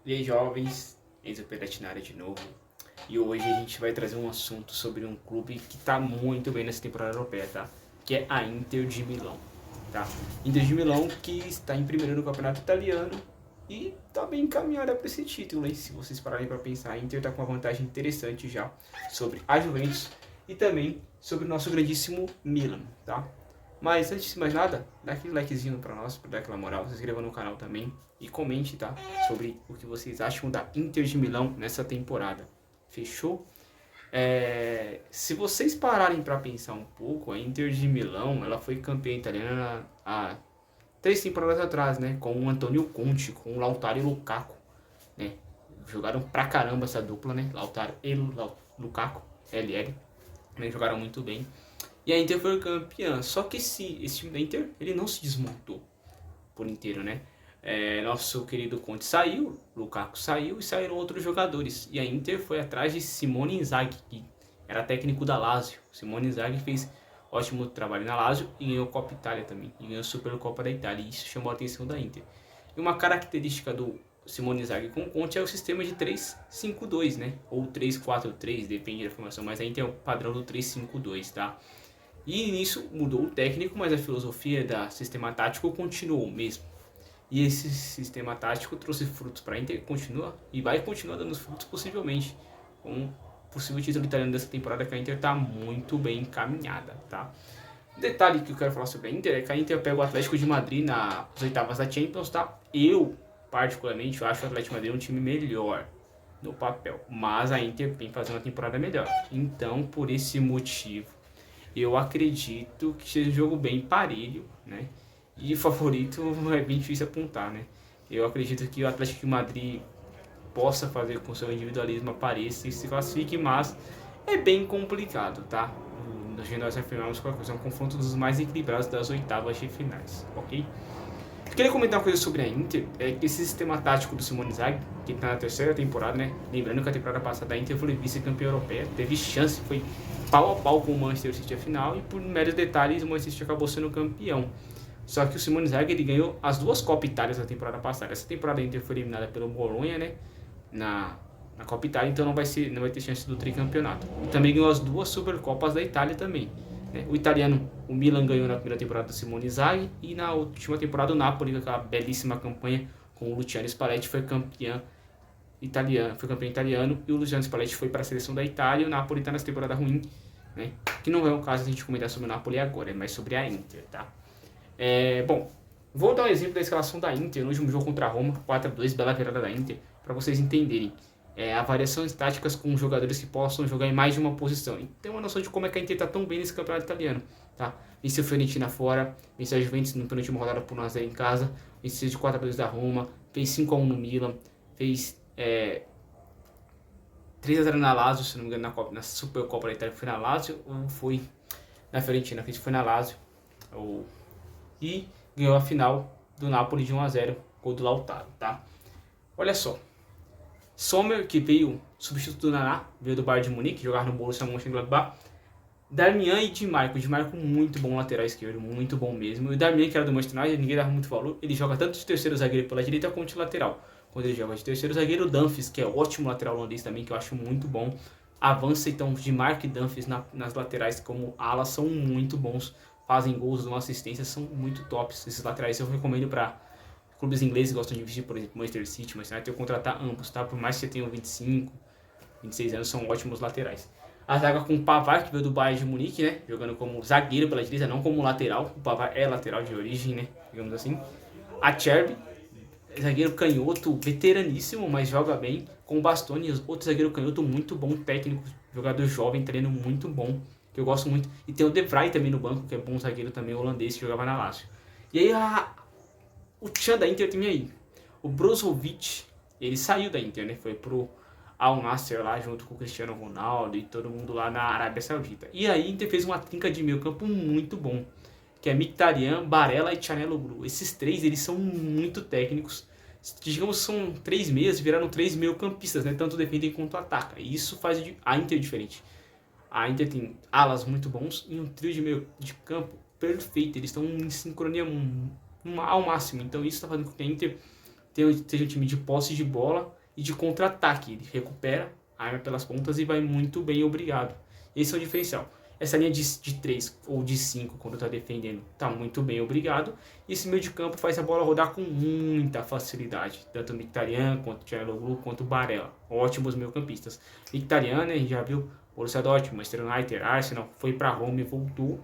E aí, jovens, Enzo Peretti na área de novo. E hoje a gente vai trazer um assunto sobre um clube que está muito bem nessa temporada europeia, tá? Que é a Inter de Milão, tá? Inter de Milão que está em primeiro no campeonato italiano e está bem encaminhada para esse título, hein? Se vocês pararem para pensar, a Inter está com uma vantagem interessante já sobre a Juventus e também sobre o nosso grandíssimo Milan, tá? Mas antes de mais nada, dá aquele likezinho pra nós, pra dar aquela moral, se inscreva no canal também e comente, tá? Sobre o que vocês acham da Inter de Milão nessa temporada. Fechou? Se vocês pararem pra pensar um pouco, a Inter de Milão, ela foi campeã italiana há 3 temporadas atrás, né? Com o Antonio Conte, com o Lautaro e o Lukaku, né? Jogaram pra caramba essa dupla, né? Lautaro e Lukaku, LL, né? Jogaram muito bem. E a Inter foi campeã. Só que esse time da Inter, ele não se desmontou por inteiro, né? Nosso querido Conte saiu, Lukaku saiu e saíram outros jogadores. E a Inter foi atrás de Simone Inzaghi, que era técnico da Lazio. Simone Inzaghi fez ótimo trabalho na Lazio e ganhou a Copa Itália também. E ganhou a Supercopa da Itália. E isso chamou a atenção da Inter. E uma característica do Simone Inzaghi com o Conte é o sistema de 3-5-2, né? Ou 3-4-3, depende da formação. Mas a Inter é o padrão do 3-5-2, tá? E nisso mudou o técnico, mas a filosofia da sistema tático continuou mesmo. E esse sistema tático trouxe frutos para a Inter, continua e vai continuar dando frutos possivelmente, com um possível título italiano dessa temporada, que a Inter está muito bem encaminhada, tá? Um detalhe que eu quero falar sobre a Inter é que a Inter pega o Atlético de Madrid nas oitavas da Champions, tá? Eu, particularmente, acho o Atlético de Madrid um time melhor no papel, mas a Inter vem fazendo uma temporada melhor. Então, por esse motivo, eu acredito que seja um jogo bem parelho, né? E favorito é bem difícil apontar, né? Eu acredito que o Atlético de Madrid possa fazer com que o seu individualismo apareça e se classifique, mas é bem complicado, tá? Nós afirmamos que é um confronto dos mais equilibrados das oitavas de finais, ok? Eu queria comentar uma coisa sobre a Inter, é que esse sistema tático do Simone Inzaghi, que está na terceira temporada, né? Lembrando que a temporada passada a Inter foi vice-campeã europeia, teve chance, foi pau a pau com o Manchester City a final e por meros detalhes o Manchester City acabou sendo campeão. Só que o Simone Inzaghi ele ganhou as duas Copa Itálias da temporada passada. Essa temporada a Inter foi eliminada pelo Bolonha, né? Na Copa Itália, então não vai ter chance do tricampeonato. E também ganhou as duas Supercopas da Itália também. Né? O italiano, o Milan ganhou na primeira temporada do Simone Inzaghi e na última temporada o Napoli, com aquela belíssima campanha com o Luciano Spalletti, foi campeão italiano e o Luciano Spalletti foi para a seleção da Itália e o Napoli está nessa temporada ruim, né? Que não é o caso de a gente comentar sobre o Napoli agora, é mais sobre a Inter, tá? Bom, vou dar um exemplo da escalação da Inter no último jogo contra a Roma, 4-2, bela virada da Inter, para vocês entenderem. A variação de táticas com jogadores que possam jogar em mais de uma posição. E tem uma noção de como é que a Inter está tão bem nesse campeonato italiano. Tá? Venceu a Fiorentina fora, venceu a Juventus na penúltima rodada por 1x0 em casa, venceu de 4-2 da Roma, fez 5-1 no Milan, fez 3x0 na Lazio, se não me engano, na Supercopa da Itália. Foi na Lazio ou foi na Fiorentina? Acredito que foi na Lazio. E ganhou a final do Napoli de 1x0, gol do Lautaro, tá? Olha só, Sommer, que veio substituto do Naná, veio do Bayern de Munique, jogar no Borussia Mönchengladbach. Darmian e Di Marco muito bom lateral esquerdo, muito bom mesmo. E o Darmian, que era do Manchester United, ninguém dava muito valor, ele joga tanto de terceiro zagueiro pela direita quanto de lateral. Quando ele joga de terceiro zagueiro, o Dumfries, que é ótimo lateral holandês também, que eu acho muito bom, avança. Então Di Marco e Dumfries nas laterais como alas são muito bons, fazem gols, dão assistência, são muito tops. Esses laterais eu recomendo para clubes ingleses que gostam de investir, por exemplo, Manchester City, Manchester United, eu contratar ambos, tá? Por mais que você tenha 25, 26 anos, são ótimos laterais. A zaga com o Pavard, que veio do Bayern de Munique, né? Jogando como zagueiro pela direita, não como lateral. O Pavard é lateral de origem, né? Digamos assim. A Cherby, zagueiro canhoto, veteraníssimo, mas joga bem. Com o Bastoni, outro zagueiro canhoto muito bom, técnico, jogador jovem, treino muito bom, que eu gosto muito. E tem o De Vrij também no banco, que é bom zagueiro também, holandês, que jogava na Lazio. E aí o tchan da Inter tem aí. O Brozovic, ele saiu da Inter, né? Foi pro Al Nassr lá, junto com o Cristiano Ronaldo e todo mundo lá na Arábia Saudita. E aí a Inter fez uma trinca de meio campo muito bom, que é Mkhitaryan, Barella e Çalhanoğlu. Esses três, eles são muito técnicos. Digamos, são 3 meias, viraram 3 meio campistas, né? Tanto defendem quanto atacam. E isso faz a Inter diferente. A Inter tem alas muito bons e um trio de meio de campo perfeito. Eles estão em sincronia ao máximo. Então isso está fazendo com que a Inter seja um time de posse de bola e de contra-ataque. Ele recupera, arma pelas pontas e vai muito bem, obrigado. Esse é o diferencial. Essa linha de 3 ou de 5, quando está defendendo, está muito bem, obrigado. E esse meio de campo faz a bola rodar com muita facilidade. Tanto o Mkhitaryan, quanto o Çalhanoğlu, quanto o Barella. Ótimos meio-campistas. Mkhitaryan, né, a gente já viu, Borussia Dortmund, Manchester United, Arsenal, foi para Roma e voltou.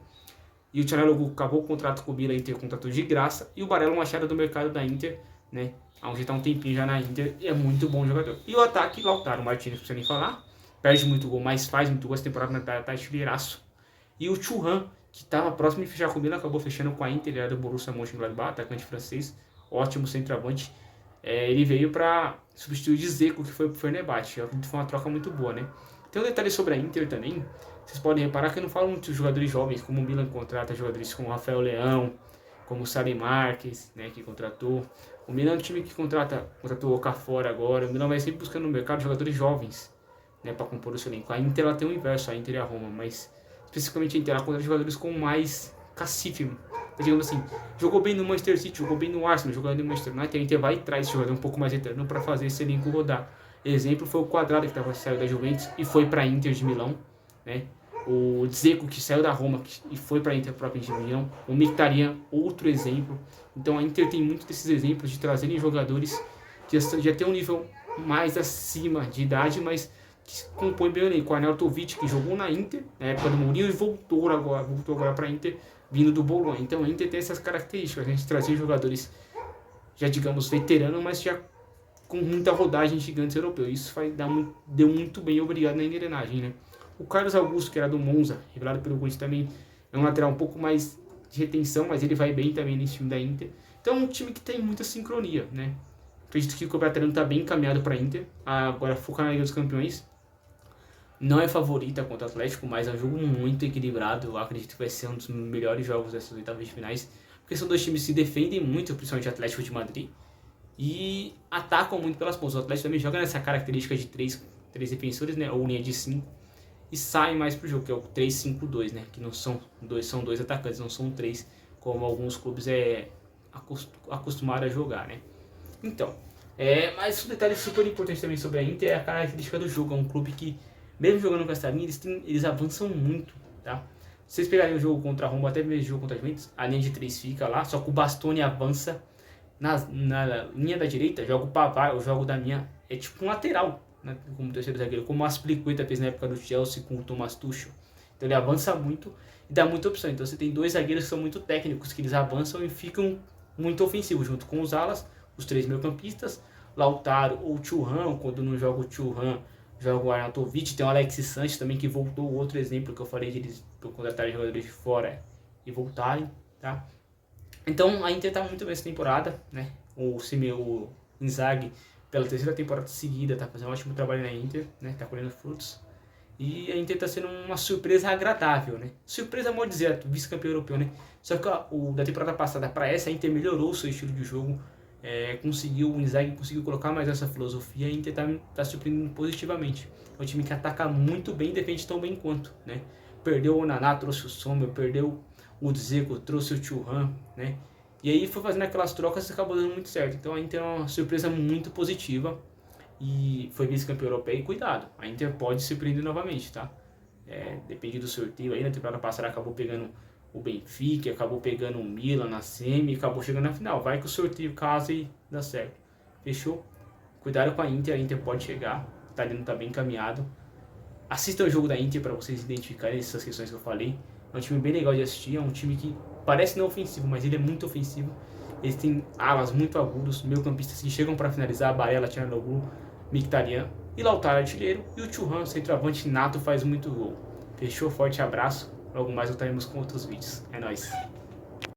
E o Çalhanoğlu acabou o contrato com o Milan, Inter contratou de graça. E o Barella, uma achada do mercado da Inter, né, onde está um tempinho já na Inter, e é muito bom jogador. E o ataque, Lautaro Martínez, não precisa nem falar. Perde muito gol, mas faz muito gol. Essa temporada tá artilheiraço. E o Thuram, que estava próximo de fechar com o Milan, acabou fechando com a Inter. Ele era do Borussia Mönchengladbach, atacante francês. Ótimo centroavante. Ele veio para substituir o Dzeko, que foi pro Fenerbahçe. Foi uma troca muito boa, né? Tem um detalhe sobre a Inter também. Vocês podem reparar que eu não falo muito de jogadores jovens, como o Milan contrata jogadores como o Rafael Leão, como o Sami Marques, né, que contratou. O Milan é um time que contratou o Okafor agora. O Milan vai sempre buscando no mercado jogadores jovens, né, para compor o seu elenco. A Inter ela tem o inverso, a Inter e a Roma, mas especificamente a Inter ela contrata jogadores com mais cacife. Digamos assim, jogou bem no Manchester City, jogou bem no Arsenal, jogou bem no Manchester United, a Inter vai e traz esse jogador um pouco mais eterno para fazer esse elenco rodar. Exemplo foi o Quadrado, que saiu da Juventus e foi para a Inter de Milão, né? O Dzeko, que saiu da Roma e foi para a Inter própria de Milão. O Mkhitaryan, outro exemplo. Então a Inter tem muito desses exemplos de trazerem jogadores que já tem um nível mais acima de idade, mas que compõe bem o elenco. O Arnautovic, que jogou na Inter na época do Mourinho e voltou agora para a Inter, vindo do Bolonha. Então a Inter tem essas características, a gente trazer jogadores já, digamos, veteranos, mas já com muita rodagem de gigantes europeus. Isso deu muito bem, obrigado na engrenagem, né? O Carlos Augusto, que era do Monza, revelado pelo Corinthians também, é um lateral um pouco mais de retenção, mas ele vai bem também nesse time da Inter. Então é um time que tem muita sincronia, né? Acredito que o campeonato italiano está bem encaminhado para a Inter. Agora focar na Liga dos Campeões. Não é favorita contra o Atlético, mas é um jogo muito equilibrado. Eu acredito que vai ser um dos melhores jogos dessas oitavas de finais, porque são dois times que se defendem muito, principalmente o Atlético de Madrid, e atacam muito pelas pontas. O Atlético também joga nessa característica de três defensores, né, ou linha de 5, e sai mais pro jogo, que é o 3-5-2, né, que não são dois atacantes, não são 3, como alguns clubes acostumaram a jogar, né. Então, mas um detalhe super importante também sobre a Inter é a característica do jogo. É um clube que, mesmo jogando com essa linha, eles avançam muito, tá? Se vocês pegarem o jogo contra a Roma, até mesmo o jogo contra a Juventus, a linha de 3 fica lá, só que o Bastoni avança na linha da direita, joga o Pavard, o jogo da linha é tipo um lateral, né, como terceiro zagueiro, como o Aspilicueta fez na época do Chelsea com o Thomas Tuchel. Então ele avança muito e dá muita opção. Então você tem dois zagueiros que são muito técnicos, que eles avançam e ficam muito ofensivos, junto com os alas, os 3 meio-campistas, Lautaro ou Thuram. Quando não joga o Thuram, joga o Arnautovic. Tem o Alexis Sanchez também, que voltou, outro exemplo que eu falei de eles contratarem jogadores de fora e voltarem, tá? Então a Inter tá muito bem essa temporada, né? O Inzaghi, pela terceira temporada seguida, tá fazendo um ótimo trabalho na Inter, né? Tá colhendo frutos. E a Inter tá sendo uma surpresa agradável, né? Surpresa, modo dizer, vice-campeão europeu, né? Só que da temporada passada para essa, a Inter melhorou o seu estilo de jogo. O Inzaghi conseguiu colocar mais essa filosofia. A Inter tá surpreendendo positivamente. É um time que ataca muito bem e defende tão bem quanto, né? Perdeu o Onaná, trouxe o Sommer, perdeu o Dzeko, trouxe o Thuram, né? E aí foi fazendo aquelas trocas e acabou dando muito certo. Então a Inter é uma surpresa muito positiva e foi vice-campeão europeu. E cuidado, a Inter pode se surpreender novamente, tá? Depende do sorteio aí. Na temporada passada acabou pegando o Benfica, acabou pegando o Milan na semi, acabou chegando na final. Vai que o sorteio casa e dá certo. Fechou? Cuidado com a Inter pode chegar. O italiano tá bem encaminhado. Assista o jogo da Inter para vocês identificarem essas questões que eu falei. É um time bem legal de assistir, é um time que parece não ofensivo, mas ele é muito ofensivo. Eles têm alas muito agudos, meio-campistas que chegam para finalizar, Barella, Çalhanoğlu, Mkhitaryan e Lautaro artilheiro. E o Thuram, centroavante nato, faz muito gol. Fechou? Forte abraço. Logo mais voltaremos com outros vídeos. É nóis.